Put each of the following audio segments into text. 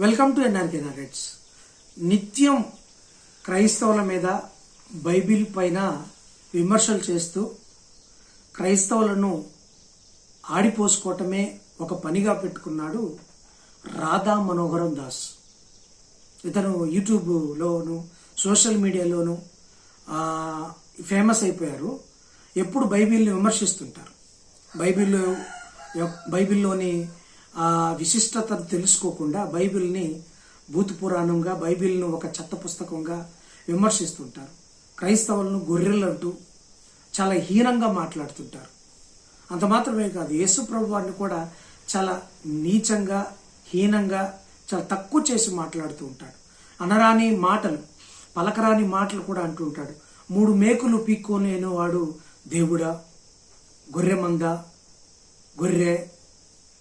Welcome to NRK knowledge. నిత్యం క్రైస్తవుల మీద బైబిల్ పైన విమర్శలు చేస్తూ క్రైస్తవులను ఆడిపోసుకోవటమే ఒక పనిగా పెట్టుకున్నాడు రాధా మనోహరం దాస్. ఇతను యూట్యూబ్లోను సోషల్ మీడియాలోను ఫేమస్ అయిపోయారు. ఎప్పుడు బైబిల్ని విమర్శిస్తుంటారు. బైబిల్లోని విశిష్టతను తెలుసుకోకుండా బైబిల్ని భూత పురాణంగా, బైబిల్ను ఒక చెత్త పుస్తకంగా విమర్శిస్తుంటారు. క్రైస్తవులను గొర్రెలంటూ చాలా హీనంగా మాట్లాడుతుంటారు. అంత మాత్రమే కాదు, యేసు ప్రభు వారిని కూడా చాలా నీచంగా, హీనంగా, చాలా తక్కువ చేసి మాట్లాడుతూ ఉంటాడు. అనరాని మాటలు, పలకరాని మాటలు కూడా అంటూ ఉంటాడు. 3 మేకులు పీక్కోలేని వాడు దేవుడా, గొర్రె మంద, గొర్రె,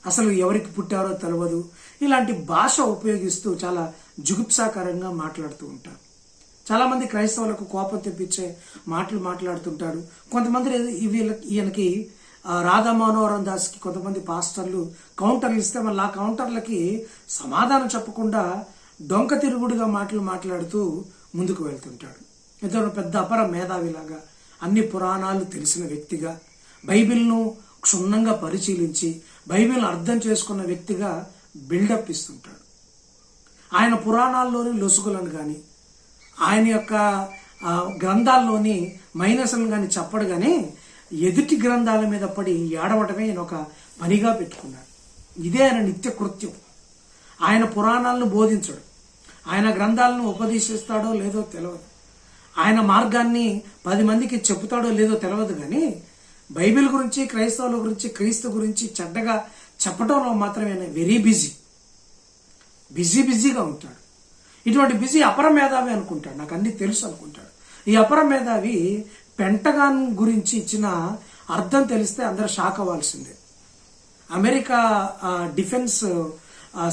అసలు ఎవరికి పుట్టారో తెలియదు, ఇలాంటి భాష ఉపయోగిస్తూ చాలా జుగుప్సాకరంగా మాట్లాడుతూ ఉంటారు. చాలామంది క్రైస్తవులకు కోపం తెప్పించే మాటలు మాట్లాడుతుంటాడు. కొంతమంది ఈయనకి రాధా మనోహరం దాస్కి కొంతమంది పాస్టర్లు కౌంటర్లు ఇస్తే మళ్ళీ ఆ కౌంటర్లకి సమాధానం చెప్పకుండా డొంక తిరుగుడుగా మాటలు మాట్లాడుతూ ముందుకు వెళ్తుంటాడు. ఇతను పెద్ద అపర మేధావిలాగా, అన్ని పురాణాలు తెలిసిన వ్యక్తిగా, బైబిల్ను క్షుణ్ణంగా పరిశీలించి బైబిల్ అర్థం చేసుకున్న వ్యక్తిగా బిల్డప్ ఇస్తుంటాడు. ఆయన పురాణాల్లోని లొసుగులను కానీ, ఆయన యొక్క గ్రంథాల్లోని మైనస్లను కానీ చెప్పడు, కానీ ఎదుటి గ్రంథాల మీద పడి ఏడవటమే ఆయన ఒక పనిగా పెట్టుకున్నాడు. ఇదే ఆయన నిత్య కృత్యం. ఆయన పురాణాలను బోధించడు, ఆయన గ్రంథాలను ఉపదేశిస్తాడో లేదో తెలియదు, ఆయన మార్గాన్ని 10 మందికి చెబుతాడో లేదో తెలియదు, కానీ బైబిల్ గురించి, క్రైస్తవుల గురించి, క్రీస్తు గురించి చెడ్డగా చెప్పడంలో మాత్రమే ఆయన వెరీ బిజీగా ఉంటాడు. ఇటువంటి బిజీ అపర మేధావి అనుకుంటాడు, నాకు అన్ని తెలుసు అనుకుంటాడు. ఈ అపర మేధావి పెంటగాన్ గురించి ఇచ్చిన అర్థం తెలిస్తే అందరూ షాక్ అవ్వాల్సిందే. అమెరికా డిఫెన్స్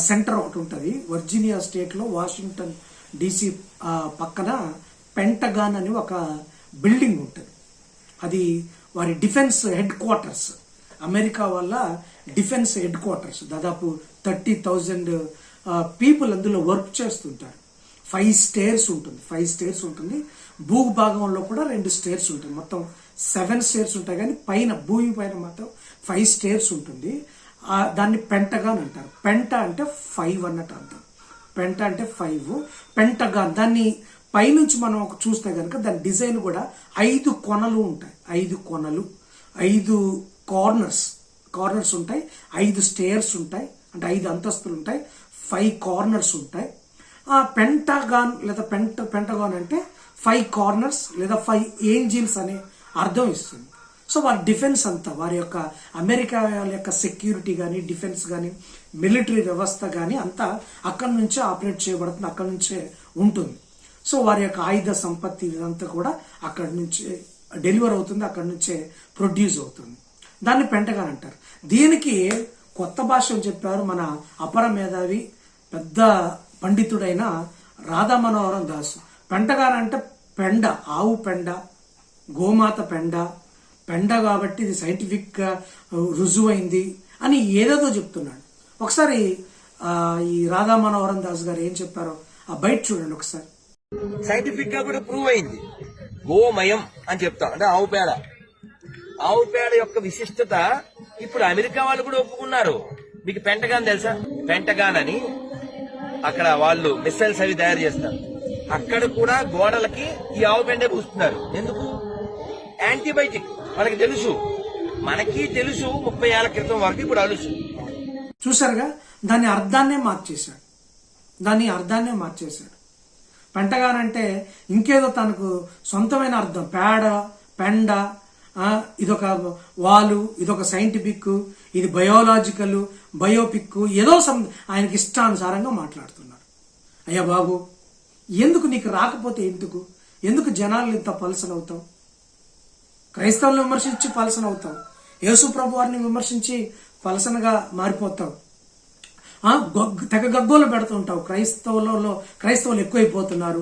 సెంటర్ ఒకటి ఉంటుంది వర్జీనియా స్టేట్లో, వాషింగ్టన్ DC పక్కన పెంటగాన్ అని ఒక బిల్డింగ్ ఉంటుంది. అది వారి డిఫెన్స్ హెడ్ క్వార్టర్స్, అమెరికా వల్ల డిఫెన్స్ హెడ్ క్వార్టర్స్. దాదాపు 30,000 పీపుల్ అందులో వర్క్ చేస్తుంటారు. 5 స్టేర్స్ ఉంటుంది, 5 స్టేర్స్ ఉంటుంది. భూభాగంలో కూడా 2 స్టేర్స్ ఉంటుంది. మొత్తం 7 స్టేర్స్ ఉంటాయి, కానీ పైన, భూమి పైన మాత్రం 5 స్టేర్స్ ఉంటుంది. దాన్ని పెంటగాన్ అంటారు. పెంట అంటే 5 అన్నట్టు అర్థం. పెంట అంటే 5, పెంటగాన్. దాన్ని పైనుంచి మనం చూస్తే కనుక దాని డిజైన్ కూడా 5 కొనలు ఉంటాయి. 5 కొనలు, 5 కార్నర్స్ ఉంటాయి, 5 స్టేర్స్ ఉంటాయి, అంటే 5 అంతస్తులు ఉంటాయి, 5 కార్నర్స్ ఉంటాయి. ఆ పెంటగాన్ లేదా పెంటగాన్ అంటే 5 కార్నర్స్ లేదా 5 ఏంజిల్స్ అనే అర్థం ఇస్తుంది. సో వారి డిఫెన్స్ అంతా, వారి యొక్క అమెరికా యొక్క సెక్యూరిటీ కానీ, డిఫెన్స్ కానీ, మిలిటరీ వ్యవస్థ కానీ అంతా అక్కడి నుంచే ఆపరేట్ చేయబడుతుంది, అక్కడి నుంచే ఉంటుంది. సో వారి యొక్క ఆయుధ సంపత్తి ఇదంతా కూడా అక్కడి నుంచే డెలివర్ అవుతుంది, అక్కడి నుంచే ప్రొడ్యూస్ అవుతుంది. దాన్ని పెంటగాన్ అంటారు. దీనికి కొత్త భాష చెప్పారు మన అపర మేధావి, పెద్ద పండితుడైన రాధా మనోహరం దాసు. పెంటగాన్ అంటే పెండ, ఆవు పెండ, గోమాత పెండ కాబట్టి ఇది సైంటిఫిక్ గా రుజువైంది అని ఏదేదో చెప్తున్నాడు. ఒకసారి ఈ రాధా మనోహరం దాస్ గారు ఏం చెప్పారో ఆ బయట చూడండి ఒకసారి. సైంటిఫిక్ గా కూడా ప్రూవ్ అయింది. గోమయం అని చెప్తాం, అంటే ఆవు పేడ. ఆవు పేడ యొక్క విశిష్టత ఇప్పుడు అమెరికా వాళ్ళు కూడా ఒప్పుకున్నారు. మీకు పెంటగాన్ తెలుసా? పెంటగాన్ అని అక్కడ వాళ్ళు మిసైల్స్ అవి తయారు చేస్తారు. అక్కడ కూడా గోడలకి ఈ ఆవు పెండే పూస్తున్నారు. ఎందుకు? యాంటీబయాటిక్. వాళ్ళకి తెలుసు, మనకి తెలుసు 30 ఏళ్ల క్రితం వరకు, ఇప్పుడు అలుసు. చూసారుగా, దాని అర్థాన్నే మార్చేశాడు. పెంటగాన్ అంటే ఇంకేదో తనకు సొంతమైన అర్థం. పెండ, ఇదొక వాలు, ఇదొక సైంటిఫిక్, ఇది బయోలాజికల్, బయోపిక్, ఏదో ఆయనకి ఇష్టానుసారంగా మాట్లాడుతున్నారు. అయ్యా బాబు, ఎందుకు నీకు రాకపోతే ఎందుకు జనాలు ఇంత పలసనవుతావు? క్రైస్తవులను విమర్శించి పలసనవుతావు, యేసు ప్రభు వారిని విమర్శించి పలసనగా మారిపోతావు, తెగ గగ్గోలు పెడుతుంటావు. క్రైస్తవులు ఎక్కువైపోతున్నారు,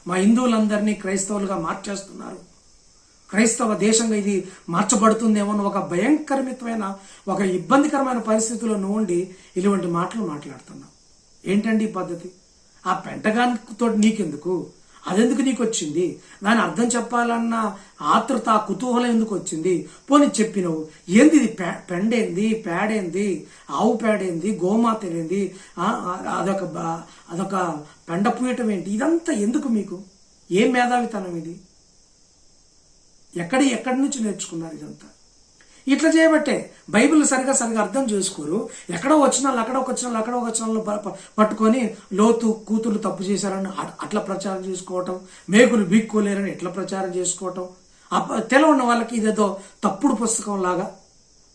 మా హిందువులందరినీ క్రైస్తవులుగా మార్చేస్తున్నారు, క్రైస్తవ దేశంగా ఇది మార్చబడుతుందేమో ఒక భయంకరమైన, ఒక ఇబ్బందికరమైన పరిస్థితుల్లో ఉండి ఇటువంటి మాటలు మాట్లాడుతున్నావు. ఏంటండి ఈ పద్ధతి? ఆ పెంటగాన్ తోటి నీకెందుకు? అదెందుకు నీకు వచ్చింది? దాని అర్థం చెప్పాలన్న ఆతృత, ఆ కుతూహలం ఎందుకు వచ్చింది? పోనీ చెప్పినవు. ఏంది ఇది? పెండేంది, పేడేంది, ఆవు పేడేంది, గోమాత ఏంది, అదొక పెండ పూయటం ఏంటి? ఇదంతా ఎందుకు మీకు? ఏం మేధావితనం ఇది? ఎక్కడి నుంచి నేర్చుకున్నారు ఇదంతా? ఇట్లా చేయబట్టే బైబిల్ సరిగా అర్థం చేసుకోరు. ఎక్కడో వచనాలు పట్టుకొని లోతు కూతురు తప్పు చేశారని అట్లా ప్రచారం చేసుకోవటం, మేకులు బీక్కోలేరని ఎట్లా ప్రచారం చేసుకోవటం, తెలవన్న వాళ్ళకి ఇదేదో తప్పుడు పుస్తకం లాగా,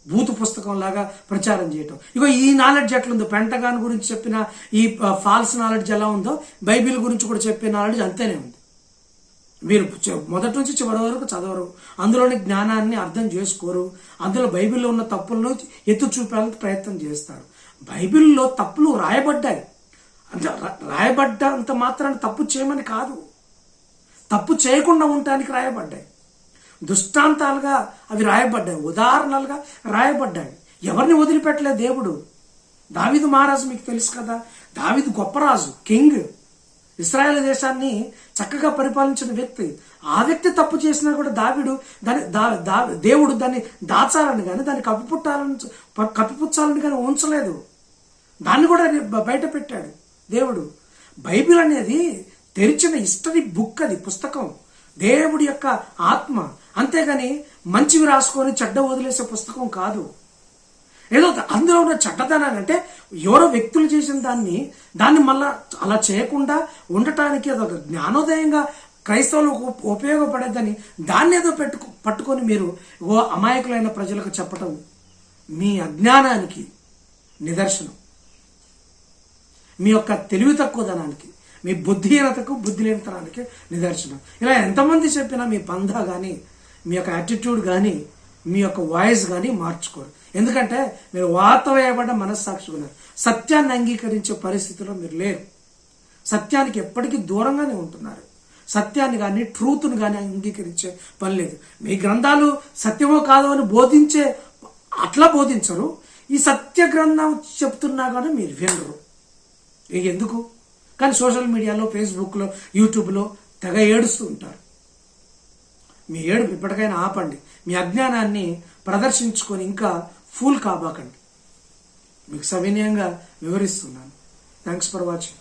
బూతు పుస్తకం లాగా ప్రచారం చేయటం. ఇగో ఈ నాలెడ్జ్ ఎట్లుందో, పెంటగాన్ గురించి చెప్పిన ఈ ఫాల్స్ నాలెడ్జ్ ఎలా ఉందో, బైబిల్ గురించి కూడా చెప్పే నాలెడ్జ్ అంతేనే ఉంది. మీరు మొదటి నుంచి చివరి వరకు చదవరు, అందులోని జ్ఞానాన్ని అర్థం చేసుకోరు, అందులో బైబిల్లో ఉన్న తప్పులను ఎత్తు చూపాలని ప్రయత్నం చేస్తారు. బైబిల్లో తప్పులు రాయబడ్డాయి, అంటే రాయబడ్డంత మాత్రాన్ని తప్పు చేయమని కాదు, తప్పు చేయకుండా ఉండటానికి రాయబడ్డాయి. దృష్టాంతాలుగా అవి రాయబడ్డాయి, ఉదాహరణలుగా రాయబడ్డాయి. ఎవరిని వదిలిపెట్టలేదు దేవుడు. దావీదు మహారాజు మీకు తెలుసు కదా, దావీదు గొప్ప రాజు, కింగ్, ఇశ్రాయేల్ దేశాన్ని చక్కగా పరిపాలించిన వ్యక్తి. ఆ వ్యక్తి తప్పు చేసినా కూడా దేవుడు దాన్ని దాచాలని కానీ, దాన్ని కప్పిపుచ్చాలని కానీ ఉంచలేదు. దాన్ని కూడా బయట పెట్టాడు దేవుడు. బైబిల్ అనేది తెరిచిన హిస్టరీ బుక్, అది పుస్తకం, దేవుడి యొక్క ఆత్మ. అంతేగాని మంచివి రాసుకొని చెడ్డ వదిలేసే పుస్తకం కాదు. ఏదో అందులో ఉన్న చెడ్డదనాన్ని, అంటే ఎవరో వ్యక్తులు చేసిన దాన్ని మళ్ళా అలా చేయకుండా ఉండటానికి అదొక జ్ఞానోదయంగా క్రైస్తవులకు ఉపయోగపడేదని దాన్ని ఏదో పట్టుకొని మీరు అమాయకులైన ప్రజలకు చెప్పటం మీ అజ్ఞానానికి నిదర్శనం, మీ యొక్క తెలివి తక్కువదనానికి, మీ బుద్ధిహీనతకు, బుద్ధిలేనితనానికి నిదర్శనం. ఇలా ఎంతమంది చెప్పినా మీ పందా కానీ, మీ యొక్క యాటిట్యూడ్ కానీ, మీ యొక్క వాయిస్ కానీ మార్చుకోరు. ఎందుకంటే మీరు వాత వేయబడ్డ మనస్సాక్షి ఉన్నారు. సత్యాన్ని అంగీకరించే పరిస్థితిలో మీరు లేరు. సత్యానికి ఎప్పటికీ దూరంగానే ఉంటున్నారు. సత్యాన్ని కానీ, ట్రూత్ను కానీ అంగీకరించే పని లేదు. మీ గ్రంథాలు సత్యమో కాదో అని అట్లా బోధించరు. ఈ సత్య గ్రంథం చెప్తున్నా కానీ మీరు వినరు. ఇక ఎందుకు? కానీ సోషల్ మీడియాలో, ఫేస్బుక్లో, యూట్యూబ్లో తెగ ఏడుస్తూ ఉంటారు. మీ ఏడుపు ఇప్పటికైనా ఆపండి. మీ అజ్ఞానాన్ని ప్రదర్శించుకొని ఇంకా ఫూల్ కాబాకండి. మీకు సవినయంగా వివరిస్తున్నాను. Thanks for watching.